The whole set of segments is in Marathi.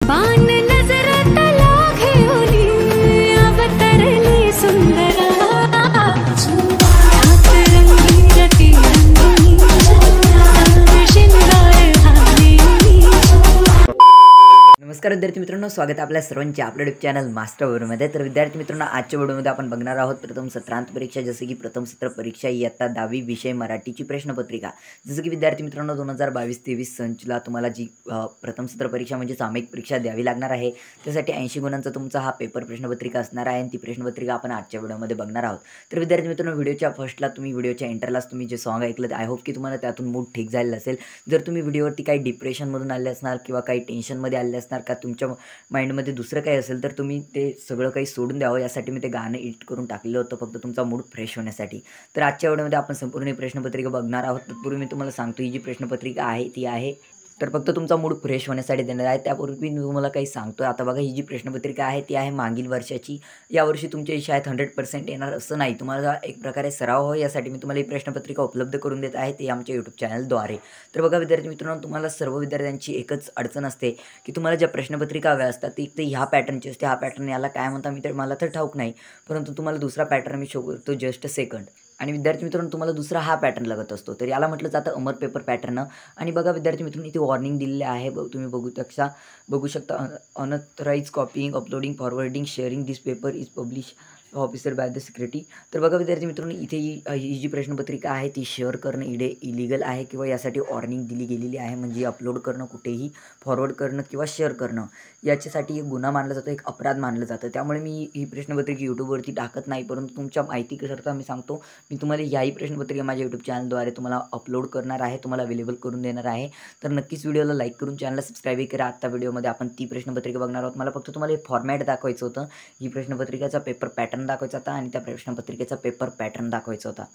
बाण नजरात लागेली अवतरली सुंदरा रंगी नमस्कार विद्यार्थी मित्रांनो, स्वागत आहे आपल्या सर्वांचे आपल्या यूट्यूब चॅनल मास्टर व्हिडिओमध्ये। तर विद्यार्थी मित्रांनो, आजच्या व्हिडिओमध्ये आपण बघणार आहोत प्रथम सत्रांत परीक्षा, जसे की प्रथम सत्र परीक्षा इयत्ता 10वी विषय मराठीची प्रश्नपत्रिका। जसं की विद्यार्थी मित्रांनो 2022-23 संचला तुम्हाला जी प्रथम सत्र परीक्षा म्हणजे सामायिक परीक्षा द्यावी लागणार आहे, त्यासाठी 80 गुणांचा तुमचा हा पेपर प्रश्नपत्रिका असणार आहे आणि ती प्रश्नपत्रिका आपण आजच्या व्हिडिओमध्ये बघणार आहोत। तर विद्यार्थी मित्रांनो, व्हिडिओच्या फर्स्टला तुम्ही व्हिडिओच्या एंटरलाच तुम्ही जे सॉन्ग ऐकलं, आय होप की तुम्हाला त्यातून मूड ठीक झालेला असेल। जर तुम्ही व्हिडिओवरती काही डिप्रेशनमधून आले असणार किंवा काही टेन्शनमध्ये आले असणार का तुमच्या माइंडमध्ये दुसरं काही असेल, तर तुम्ही ते सगळं काही सोडून द्यावं, यासाठी मी ते गाणं एडिट करून टाकलेलं होतं, फक्त तुमचा मूड फ्रेश होण्यासाठी। तर आजच्या व्हिडिओमध्ये आपण संपूर्ण ही प्रश्नपत्रिका बघणार आहोत। तत्पूर्वी मी तुम्हाला सांगतो, ही जी प्रश्नपत्रिका आहे ती आहे तर फक्त तुमचा मूड फ्रेश होण्यासाठी देण्यात आहे। त्यापूर्वी मी तुम्हाला काही सांगतो। आता बघा, ही जी प्रश्नपत्रिका आहे ती आहे मागील वर्षाची। यावर्षी तुमच्या शाळेत 100% येणार असं नाही, तुम्हाला एक प्रकारे सराव हो यासाठी मी तुम्हाला ही प्रश्नपत्रिका उपलब्ध करून देत आहे, ते आमच्या यूट्यूब चॅनलद्वारे। तर बघा विद्यार्थी मित्रांनो, तुम्हाला सर्व विद्यार्थ्यांची एकच अडचण असते की तुम्हाला ज्या प्रश्नपत्रिका हव्या असतात ती ते ह्या पॅटर्नची असते। हा पॅटर्न याला काय म्हणता मला तर ठाऊक नाही, परंतु तुम्हाला दुसरा पॅटर्न मी शो करतो जस्ट सेकंड। आणि विद्यार्थी मित्रांनो, तुम्हाला दुसरा हा पॅटर्न लागत असतो, तर याला म्हटलं जातं अमर पेपर पॅटर्न। आणि बघा विद्यार्थी मित्रांनो, इथे वॉर्निंग दिलेली आहे, तुम्ही बघू शकता unauthorise copying, uploading, forwarding, sharing this paper is publish officer by the security. तर बघा विद्यार्थी मित्रांनो, इथे ही जी प्रश्नपत्रिका आहे ती शेअर करणं इलिगल आहे किंवा यासाठी वॉर्निंग दिली गेलेली आहे, म्हणजे अपलोड करणं, कुठेही फॉरवर्ड करणं किंवा शेअर करणं याच्यासाठी एक गुन्हा मानला जातो, एक अपराध मानलं जातं। त्यामुळे मी ही प्रश्नपत्रिका यूट्यूबवरती टाकत नाही, परंतु तुमच्या माहितीकरता मी सांगतो, मी तुम्हाला याही प्रश्नपत्रिका माझ्या यूट्यूब चॅनलद्वारे तुम्हाला अपलोड करणार आहे, तुम्हाला अवेलेबल करून देणार आहे। तर नक्कीच व्हिडिओला लाईक करून चॅनलला सबस्क्राईबही करा। आत्ता व्हिडिओमध्ये आपण ती प्रश्नपत्रिका बघणार आहोत। मला फक्त तुम्हाला हे फॉर्मॅट दाखवायचं होतं, ही प्रश्नपत्रिकेचा पेपर पॅटर्न दाखवायचा होता आणि त्या प्रश्नपत्रिकेचा पेपर पॅटर्न दाखवायचा होता।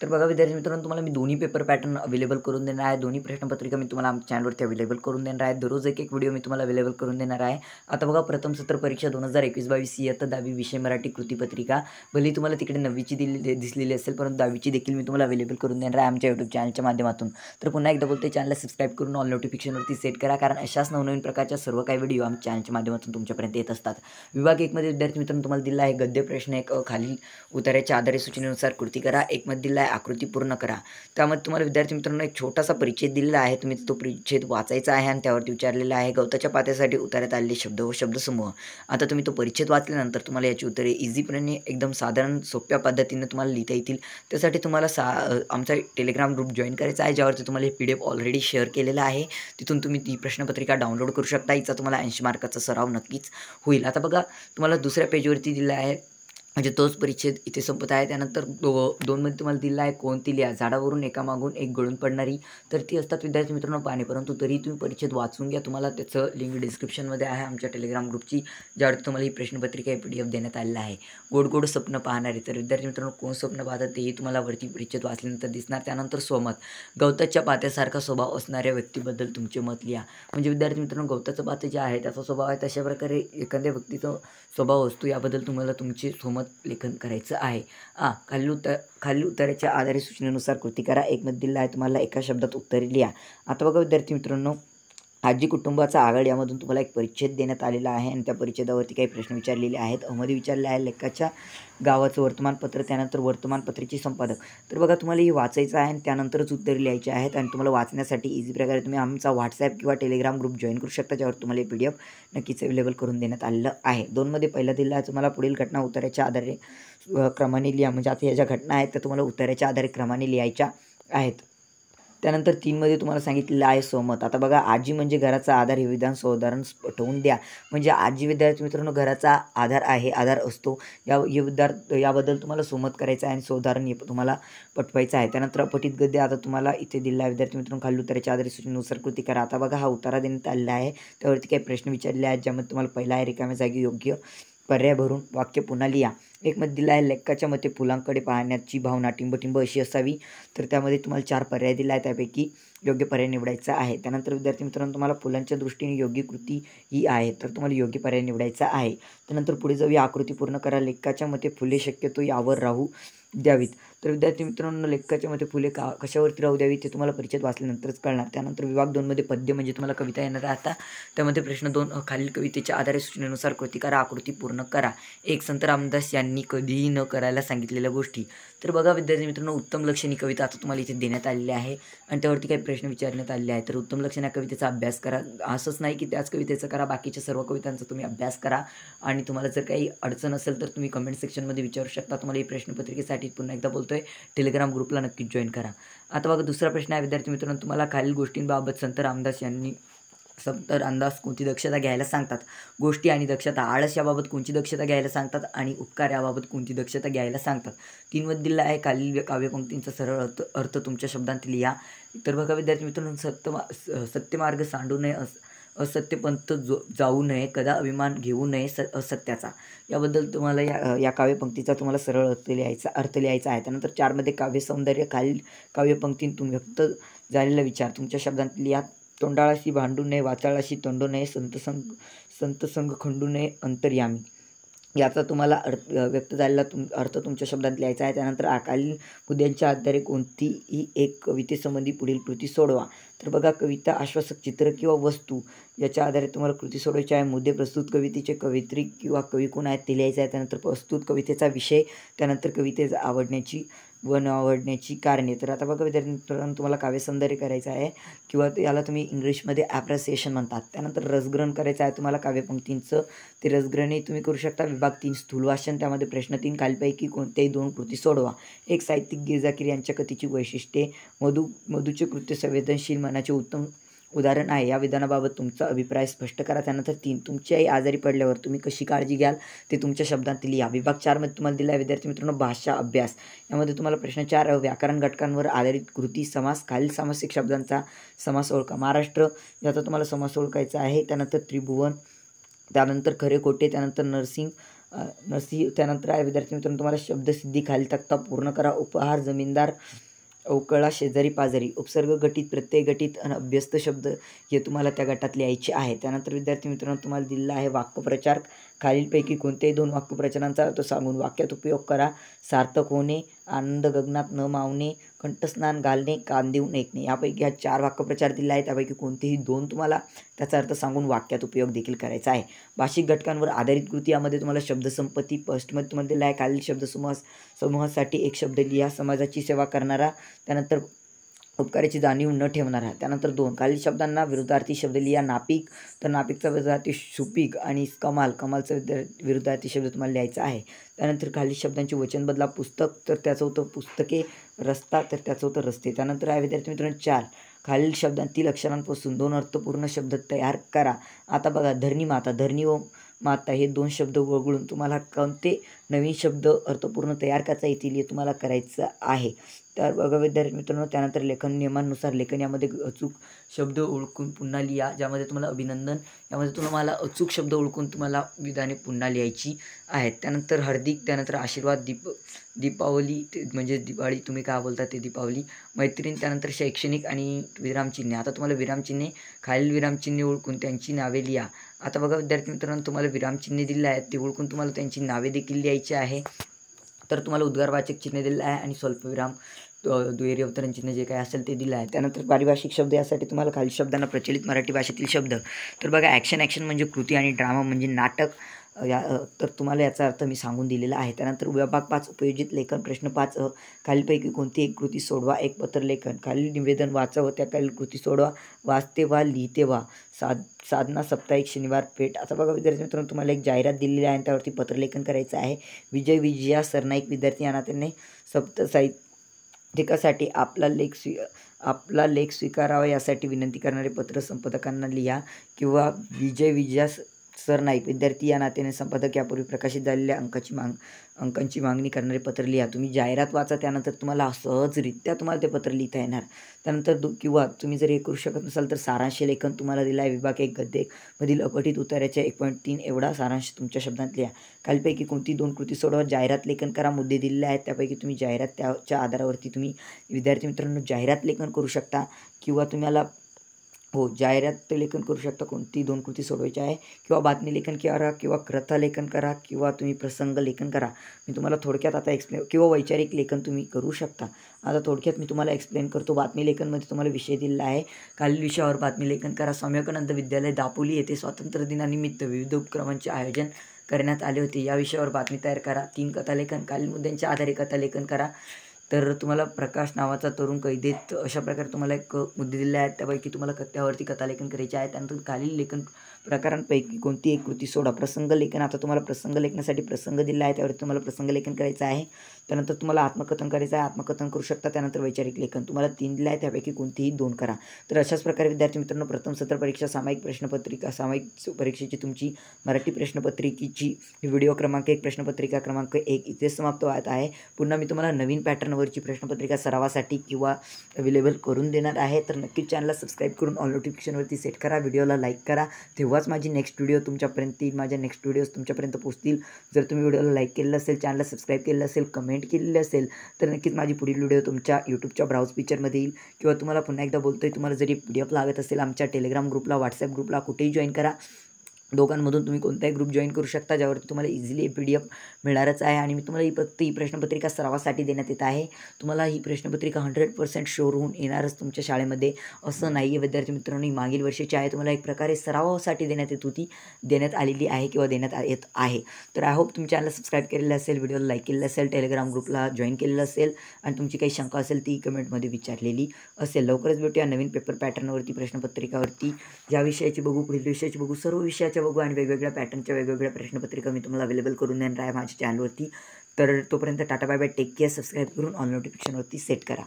तर बघा विद्यार्थी मित्रांनो, तुम्हाला मी दोन्ही पेपर पॅटर्न अवेलेबल करून देणार आहे, दोन्ही प्रश्नपत्रिका मी तुम्हाला आमच्या चॅनलवरती अवेलेबल करून देणार आहे। दररोज एक व्हिडिओ मी तुम्हाला अवेलेबल करून देणार आहे। आता बघा, प्रथम सत्र परीक्षा 2021-22 इयत्ता 10वी विषय मराठी कृतीपत्रिका, भले तुम्हाला तिकडे 9वीची दिसलेली असेल, परंतु 10वीची देखील मी तुम्हाला अवेलेबल करून देणार आहे आमच्या यूट्यूब चॅनलच्या माध्यमातून। तर पुन्हा एकदा बोलते, चॅनलला सबस्क्राईब करून ऑल नोटिफिकेशनवरती सेट करा, कारण अशाच नवनवीन प्रकारच्या सर्व काही व्हिडिओ आमच्या चॅनलच्या माध्यमातून तुमच्यापर्यंत येत असतात। विभाग 1 मध्ये विद्यार्थी मित्रांनो तुम्हाला दिला आहे गद्य प्रश्न एक, खालील उत्तराच्या आधारे सूचनेनुसार कृती करा। एक मध्ये दिला आहे आकृती पूर्ण करा। त्यामध्ये तुम्हाला विद्यार्थी मित्रांनो एक छोटासा परिच्छेद दिलेला आहे, तुम्ही तो परिच्छेद वाचायचा आहे आणि त्यावरती विचारलेला आहे गवताच्या पात्यासाठी उतार्यात आलेले शब्द व शब्दसमूह। आता तुम्ही तो परिच्छेद वाचल्यानंतर तुम्हाला याची उत्तरे इझीपणे एकदम साधारण सोप्या पद्धतीने तुम्हाला लिहिता येतील। त्यासाठी तुम्हाला आमचा टेलिग्राम ग्रुप जॉईन करायचा आहे, ज्यावरती तुम्हाला हे PDF ऑलरेडी शेअर केलेला आहे, तिथून तुम्ही ती प्रश्नपत्रिका डाउनलोड करू शकता। हिचा तुम्हाला 80 मार्काचा सराव नक्कीच होईल। आता बघा, तुम्हाला दुसऱ्या पेजवरती दिला आहे, म्हणजे तोच परिच्छेद इथे संपत आहे। त्यानंतर 2मध्ये तुम्हाला दिला आहे कोणती लिहा, झाडावरून एकामागून एक गळून पडणारी, तर ती असतात विद्यार्थी मित्रांनो पाणी, परंतु तरी तुम्ही परिच्छेद वाचून घ्या, तुम्हाला त्याचं लिंक डिस्क्रिप्शनमध्ये आहे आमच्या टेलिग्राम ग्रुपची, ज्यावरती तुम्हाला ही प्रश्नपत्रिका PDF देण्यात आलेला आहे। गोड गोड स्वप्न पाहणारे, तर विद्यार्थी मित्रांनो कोण स्वप्न पाहतात तेही तुम्हाला वरती परिच्छेद वाचल्यानंतर दिसणार। त्यानंतर स्वमत, गवताच्या पात्यासारखा स्वभाव असणाऱ्या व्यक्तीबद्दल तुमचे मत लिहा, म्हणजे विद्यार्थी मित्रांनो गवताचं पाते जे आहे त्याचा स्वभाव आहे, तशा प्रकारे एखाद्या व्यक्तीचा स्वभाव असतो, याबद्दल तुम्हाला तुमचे स्वमत लेखन करायचं आहे। खालील उत्तराच्या आधारे सूचनेनुसार कृती करा। एक मध्ये दिला आहे तुम्हाला एका शब्दात उत्तरे लिहा। आता बघा विद्यार्थी मित्रांनो, आजी कुटुंबाचा आघाड यामधून तुम्हाला एक परिच्छेद देण्यात आलेला आहे आणि त्या परिच्छेदावरती काही प्रश्न विचारलेले आहेत। अहमद विचारले आहे लेखाच्या गावाचं वर्तमानपत्र, त्यानंतर वर्तमानपत्राचे संपादक। तर बघा, तुम्हाला हे वाचायचं आहे आणि त्यानंतरच उत्तरे लिहायची आहेत। आणि तुम्हाला वाचण्यासाठी इझी प्रकारे तुम्ही आमचा व्हॉट्सॲप किंवा टेलिग्राम ग्रुप जॉईन करू शकता, ज्यावर तुम्हाला हे PDF नक्कीच अवेलेबल करून देण्यात आलेलं आहे। 2 मध्ये पहिला दिला आहे तुम्हाला पुढील घटना उत्तराच्या आधारे क्रमाने लिहा, म्हणजे आता ह्या ज्या घटना आहेत त्या तुम्हाला उत्तराच्या आधारे क्रमाने लिहायच्या आहेत। त्यानंतर 3 मध्ये तुम्हाला सांगितलेलं आहे सहमत। आता बघा, आजी म्हणजे घराचा आधार हे विधान सोदाहरण पटवून द्या, म्हणजे आजी विद्यार्थी मित्रांनो घराचा आधार आहे, आधार असतो, याबद्दल तुम्हाला सहमत करायचं आहे आणि सोदाहरण हे तुम्हाला पटवायचं आहे। त्यानंतर अपठित गद्य, आता तुम्हाला इथे दिला आहे विद्यार्थी मित्रांनो खालील उत्तराच्या आधारे सूचनेनुसार कृती करा। आता बघा, हा उतारा देण्यात आलेला आहे, त्यावरती काही प्रश्न विचारले आहेत, ज्यामध्ये तुम्हाला पहिला आहे रिकाम्या जागी योग्य पर्याय भरून वाक्य पुन्हा लिहा। एक मध्ये दिला आहे लेखकाच्या मते फुलांकडे पाहण्याची भावना टिंबटिंब अशी असावी, तर त्यामध्ये तुम्हाला 4 पर्याय दिला आहे, त्यापैकी योग्य पर्याय निवडायचा आहे। त्यानंतर विद्यार्थी मित्रांनो तुम्हाला फुलांच्या दृष्टीने योग्य कृती ही आहे, तर तुम्हाला योग्य पर्याय निवडायचा आहे। त्यानंतर पुढे जाऊया, आकृती पूर्ण करा। लेखकाच्या मते फुले शक्यतो यावर राहू द्यावीत, तर विद्यार्थी मित्रांनो, लेखकाच्या मते फुले कशावरती राहू द्यावी ते तुम्हाला परिचयात वाचल्यानंतरच कळणार. त्यानंतर विभाग 2मध्ये पद्य म्हणजे तुम्हाला कविता येणार आहे. आता त्यामध्ये प्रश्न 2, खालील कवितेच्या आधारे सूचनेनुसार कृती करा, आकृती पूर्ण करा. 1, संत रामदास यांनी कधीही न करायला सांगितलेल्या गोष्टी. तर बघा विद्यार्थी मित्रांनो, उत्तम लक्षण ही कविता आता तुम्हाला इथे देण्यात आलेली आहे आणि त्यावरती काही प्रश्न विचारण्यात आलेले आहेत. तर उत्तम लक्षण या कवितेचा अभ्यास करा. असंच नाही की त्याच कवितेचा करा, बाकीच्या सर्व कवितांचा तुम्ही अभ्यास करा आणि तुम्हाला जर काही अडचण असेल तर तुम्ही कमेंट सेक्शनमध्ये विचारू शकता. तुम्हाला ही प्रश्नपत्रिकेसाठी पुन्हा एकदा बोलतोय, टेलिग्राम ग्रुपला नक्कीच जॉईन करा. आता बघा दुसरा प्रश्न आहे विद्यार्थी मित्रांनो, तुम्हाला खालील गोष्टींबाबत संत रामदास कोणती दक्षता घ्यायला सांगतात. गोष्टी आणि दक्षता. आळस याबाबत कोणती दक्षता घ्यायला सांगतात आणि उपकार याबाबत कोणती दक्षता घ्यायला सांगतात. 3 मध्ये दिला आहे, खालील काव्यपंक्तींचा सरळ अर्थ तुमच्या शब्दांत लिहा. तर बघा विद्यार्थी मित्रांनो, सत्यमार्ग सांडू नये, असत्यपंथ जाऊ नये, कदा अभिमान घेऊ नये असत्याचा. याबद्दल तुम्हाला या काव्यपंक्तीचा तुम्हाला सरळ अर्थ लिहायचा आहे. त्यानंतर 4 मध्ये काव्य सौंदर्य. खालील काव्यपंक्तीतून व्यक्त झालेला विचार तुमच्या शब्दांत लिहा. तोंडाळाशी भांडू नये, वाचाळाशी तोंडू नये, संतसंग खंडू नये, अंतर्यामी. याचा तुम्हाला व्यक्त झालेला अर्थ तुमच्या शब्दात लिहायचा आहे. त्यानंतर खालील मुद्द्यांच्या आधारे कोणतीही एक कवितेसंबंधी पुढील कृती सोडवा. तर बघा, कविता, आश्वासक, चित्र किंवा वस्तू याच्या आधारे तुम्हाला कृती सोडवायची आहे. मुद्दे, प्रस्तुत कवितेचे कवयित्री किंवा कवी कोण आहेत ते लिहायचं आहे. त्यानंतर प्रस्तुत कवितेचा विषय, त्यानंतर कवितेचा आवडण्याची व न आवडण्याची कारणे. तर आता बघा विद्यार्थी मित्रांनो, तुम्हाला काव्यसौंदर्य करायचं आहे किंवा याला तुम्ही इंग्लिशमध्ये ॲप्रिसिएशन म्हणतात. त्यानंतर रसग्रहण करायचं आहे तुम्हाला काव्यपंक्तींचं. ते रसग्रहणही तुम्ही करू शकता. विभाग 3 स्थूल भाषण. त्यामध्ये प्रश्न 3, खालीलपैकी कोणत्याही 2 कृती सोडवा. 1, साहित्यिक गिरजाकीर यांच्या कथेची वैशिष्ट्ये. मधूचे कृत्य संवेदनशील मनाचे उत्तम उदाहरण आहे. या विधानाबाबत तुमचा अभिप्राय स्पष्ट करा. त्यानंतर 3, तुमची आई आजारी पडल्यावर तुम्ही कशी काळजी घ्याल ते तुमच्या शब्दांत लिहा. विभाग 4 मध्ये तुम्हाला दिला आहे विद्यार्थी मित्रांनो, भाषा अभ्यास. यामध्ये तुम्हाला प्रश्न 4, व्याकरण घटकांवर आधारित कृती, समास. खालील समासिक शब्दांचा समास ओळखा. महाराष्ट्र याचा तुम्हाला समास ओळखायचा आहे. त्यानंतर त्रिभुवन, त्यानंतर खरे खोटे, त्यानंतर नरसिंह. त्यानंतर आहे विद्यार्थी मित्रांनो तुम्हाला शब्दसिद्धी. खालील तक्ता पूर्ण करा. उपहार, जमीनदार, अवकळा, शेजारी पाजारी. उपसर्ग, गटित, प्रत्यय गटित आणि अभ्यस्त शब्द हे तुम्हाला त्या गटात लिहायचे आहे. त्यानंतर विद्यार्थी मित्रांनो तुम्हाला दिलेला आहे वाक्यप्रचार. खालीलपैकी कोणत्याही 2 वाक्यप्रचारांचा अर्थ सांगून वाक्यात उपयोग करा. सार्थक होणे, आनंद गगनात न मावणे, कंठस्नान घालणे, कान देऊन ऐकणे. यापैकी 4 वाक्यप्रचार दिले आहेत. त्यापैकी कोणतेही 2 तुम्हाला त्याचा अर्थ सांगून वाक्यात उपयोग देखील करायचा आहे. भाषिक घटकांवर आधारित कृती. यामध्ये तुम्हाला शब्दसंपत्ती. फर्स्टमध्ये तुम्हाला दिला आहे, खालील समूहासाठी एक शब्द लिहा. समाजाची सेवा करणारा, त्यानंतर उपकाराची जाणीव न ठेवणारा. त्यानंतर 2, खालील शब्दांना विरुद्धार्थी शब्द लिहा. नापिक, तर नापिकचा विरुद्धार्थी सुपीक आणि कमालचा विरुद्धार्थी शब्द तुम्हाला लिहायचा आहे. त्यानंतर खालील शब्दांचे वचन बदला. पुस्तक, तर त्याचं होतं पुस्तके. रस्ता, तर त्याचं होतं रस्ते. त्यानंतर आहे विद्यार्थी मित्रांनो 4, खालील शब्दांतील अक्षरांपासून 2 अर्थपूर्ण शब्द तयार करा. आता बघा, धरणी माता, धरणी व माता हे 2 शब्द वगळून तुम्हाला कोणते नवीन शब्द अर्थपूर्ण तयार करता येतील हे तुम्हाला करायचं आहे. तर बघा विद्यार्थी मित्रांनो, त्यानंतर लेखन नियमांनुसार लेखन. यामध्ये अचूक शब्द ओळखून पुन्हा लिहा. ज्यामध्ये तुम्हाला अभिनंदन, यामध्ये तुम्हाला अचूक शब्द ओळखून तुम्हाला विधाने पुन्हा लिहायची आहेत. त्यानंतर हार्दिक, त्यानंतर आशीर्वाद, दीपावली म्हणजे दिवाळी तुम्ही काय बोलता ते दीपावली, मैत्रीण. त्यानंतर शैक्षणिक आणि विरामचिन्हे. आता तुम्हाला विरामचिन्हे, खालील विरामचिन्हे ओळखून त्यांची नावे लिहा. आता बघा विद्यार्थी मित्रांनो, तुम्हाला विरामचिन्हे दिले आहेत ते ओळखून तुम्हाला त्यांची नावे देखील लिहायची आहे. तर तुम्हाला उद्गारवाचक चिन्ह दिलं आहे आणि स्वल्पविराम, दुहेरी अवतरण चिन्ह जे काही असेल ते दिलं आहे. त्यानंतर पारिभाषिक शब्द. यासाठी तुम्हाला खालील शब्दांना प्रचलित मराठी भाषेतील शब्द. तर बघा, ॲक्शन म्हणजे कृती आणि ड्रामा म्हणजे नाटक. तर तुम्हाला याचा अर्थ मी सांगून दिलेला आहे. त्यानंतर विभाग 5, उपयोजित लेखन. प्रश्न 5, खालीलपैकी कोणती एक कृती सोडवा. 1, पत्रलेखन. खालील निवेदन वाचावं, त्या खालील कृती सोडवा. वाचते व्हा, लिहिते व्हा. साधना, साप्ताहिक, शनिवार पेठ. आता बघा विद्यार्थी मित्रांनो, तुम्हाला एक जाहिरात दिलेली आहे आणि त्यावरती पत्रलेखन करायचं आहे. विजया सरनाईक विद्यार्थी यांना त्यांनी साहित्यिकासाठी आपला लेख स्वीकारावा यासाठी विनंती करणारे पत्र संपादकांना लिहा. किंवा विजया सरनाईक विद्यार्थी या नात्याने संपादक यापूर्वी प्रकाशित झालेल्या अंकांची मागणी करणारे पत्र लिहा. तुम्ही जाहिरात वाचा, त्यानंतर तुम्हाला सहजरित्या तुम्हाला ते पत्र लिहिता येणार. त्यानंतर किंवा तुम्ही जर हे करू शकत नसाल तर सारांश लेखन तुम्हाला दिला आहे. विभाग 1 गद्य 1 मधील अपठित उत्तराच्या 1.3 एवढा सारांश तुमच्या शब्दात लिहा. खालीलपैकी कोणती 2 कृती सोडवा. जाहिरात लेखन करा. मुद्दे दिलेले आहेत त्यापैकी तुम्ही जाहिरात, त्याच्या आधारावरती तुम्ही विद्यार्थी मित्रांनो जाहिरात लेखन करू शकता. किंवा तुम्हाला हो, जाहिरात लेखन करू शकता. कोणती 2 कृती सोडवायची आहे किंवा बातमी लेखन करा किंवा कथा लेखन करा किंवा तुम्ही प्रसंग लेखन करा. मी तुम्हाला थोडक्यात आता एक्सप्लेन किंवा वैचारिक लेखन तुम्ही करू शकता. आता थोडक्यात मी तुम्हाला एक्सप्लेन करतो. बातमी लेखनमध्ये तुम्हाला विषय दिलेला आहे. खालील विषयावर बातमी लेखन करा. स्वामी विवेकानंद विद्यालय दापोली येथे स्वातंत्र्य दिनानिमित्त विविध उपक्रमांचे आयोजन करण्यात आले होते. या विषयावर बातमी तयार करा. 3 कथालेखन. खालील मुद्द्यांच्या आधारे कथालेखन करा. तर तुम्हाला प्रकाश नावाचा तरुण कैदेत अशा प्रकारे तुम्हाला एक मुद्दे दिले आहेत. त्यापैकी तुम्हाला त्यावरती कथालेखन करायचे आहे. त्यानंतर खालील लेखन प्रकारांपैकी कोणती एक कृती सोडा. प्रसंग लेखन. आता तुम्हाला प्रसंग लेखनासाठी प्रसंग दिला आहे, त्यावरती तुम्हाला प्रसंग लेखन करायचं आहे. त्यानंतर तुम्हाला आत्मकथन करायचं आहे, आत्मकथन करू शकता. त्यानंतर वैचारिक लेखन. तुम्हाला 3 दिले आहे, त्यापैकी कोणतीही 2 करा. तर अशाच प्रकारे विद्यार्थी मित्रांनो, प्रथम सत्र परीक्षा सामायिक प्रश्नपत्रिका, सामायिक परीक्षेची तुमची मराठी प्रश्नपत्रिकेची व्हिडिओ क्रमांक 1 प्रश्नपत्रिका क्रमांक 1 इथे समाप्त होत आहे. पुन्हा मी तुम्हाला नवीन पॅटर्नवरची प्रश्नपत्रिका सरावासाठी किंवा अवेलेबल करून देणार आहे. तर नक्कीच चॅनलला सबस्क्राईब करून ऑल नोटिफिकेशनवरती सेट करा. व्हिडिओला लाईक करा. तेव्हाच माझी नेक्स्ट व्हिडिओ तुमच्यापर्यंत येईल. माझ्या नेक्स्ट व्हिडिओज तुमच्यापर्यंत पोहोचतील. जर तुम्ही व्हिडिओला लाईक केलेलं असेल, चॅनलला सबस्क्राईब केलेलं असेल, कमेंट केलेली असेल, तर नक्कीच माझी पुढील व्हिडिओ तुमच्या यूट्यूबच्या ब्राउज पिक्चरमध्ये येईल. किंवा तुम्हाला पुन्हा एकदा बोलतोय, तुम्हाला जरी PDF लागत असेल, आमच्या टेलिग्राम ग्रुपला, व्हॉट्सॲप ग्रुपला कुठेही जॉईन करा. दोघांमधून तुम्ही कोणताही ग्रुप जॉईन करू शकता, ज्यावरती तुम्हाला इझिली PDF मिळणारच आहे. आणि मी तुम्हाला ही प्रश्नपत्रिका सरावासाठी देण्यात येत आहे. तुम्हाला ही प्रश्नपत्रिका 100% शुअर होऊन येणारच तुमच्या शाळेमध्ये, असं नाही आहे विद्यार्थी मित्रांनो. मागील वर्षीची आहे, तुम्हाला एक प्रकारे सरावासाठी देण्यात येत होती, देण्यात आलेली आहे किंवा देण्यात येत आहे. तर आय होप तुम्ही चॅनलला सबस्क्राईब केलेलं असेल, व्हिडिओला लाईक केलेलं असेल, टेलिग्राम ग्रुपला जॉईन केलेलं असेल आणि तुमची काही शंका असेल ती कमेंटमध्ये विचारलेली असेल. लवकरच भेटूया नवीन पेपर पॅटर्नवरती, प्रश्नपत्रिकावरती. ज्या विषयाची बघू, पुढील विषयाची बघू, सर्व विषयाच्या बघू आणि वेगवेगळ्या पॅटर्नच्या वेगवेगळ्या प्रश्नपत्रिका मी तुम्हाला अवेलेबल करून देणार आहे माझ्या चॅनलवरती. तर तोपर्यंत tata bye bye, take care. Subscribe करून ऑल नोटिफिकेशनवरती सेट करा.